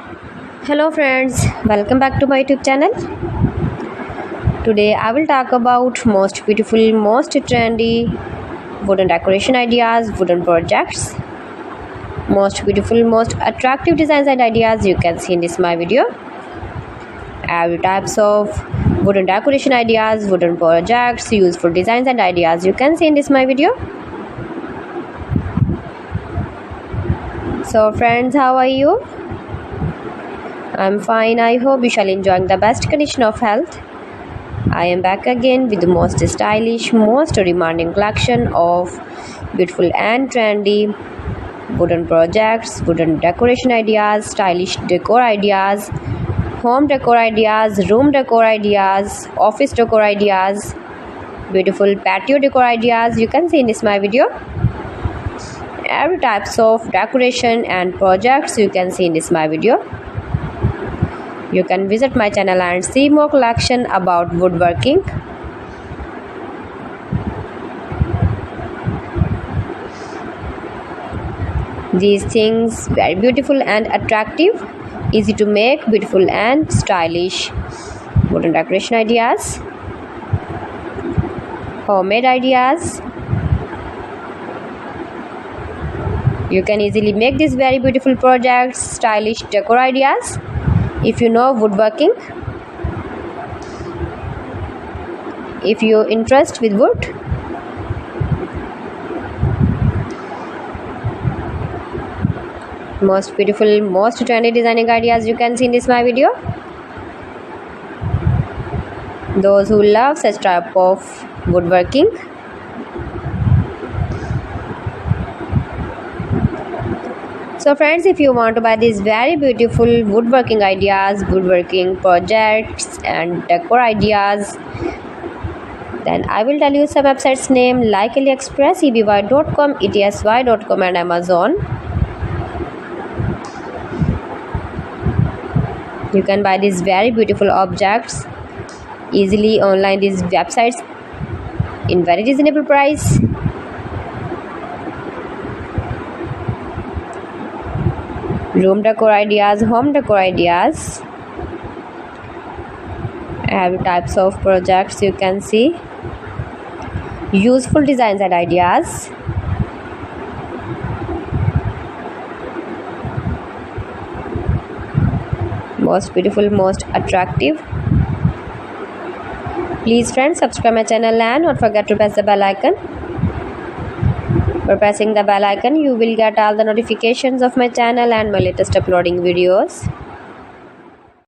Hello friends, welcome back to my YouTube channel. Today I will talk about most beautiful, most trendy wooden decoration ideas, wooden projects, most beautiful, most attractive designs and ideas you can see in this my video. Every types of wooden decoration ideas, wooden projects, useful designs and ideas you can see in this my video. So friends, how are you? I'm fine. I hope you shall enjoying the best condition of health. I am back again with the most stylish, most demanding collection of beautiful and trendy wooden projects, wooden decoration ideas, stylish decor ideas, home decor ideas, room decor ideas, office decor ideas, beautiful patio decor ideas you can see in this my video. Every types of decoration and projects you can see in this my video. You can visit my channel and see more collection about woodworking. These things very beautiful and attractive, easy to make, beautiful and stylish wooden decoration ideas, homemade ideas. You can easily make these very beautiful projects, stylish decor ideas. If you know woodworking, if you interest with wood, most beautiful, most trendy designing ideas you can see in this my video. Those who love such type of woodworking, so friends, if you want to buy these very beautiful woodworking ideas, woodworking projects and decor ideas, then I will tell you some websites name like AliExpress, eby.com, etsy.com and Amazon. You can buy these very beautiful objects easily online, these websites in very reasonable price. Room decor ideas, home decor ideas, every types of projects you can see, useful designs and ideas, most beautiful, most attractive. Please friends, subscribe my channel and don't forget to press the bell icon. For pressing the bell icon, you will get all the notifications of my channel and my latest uploading videos.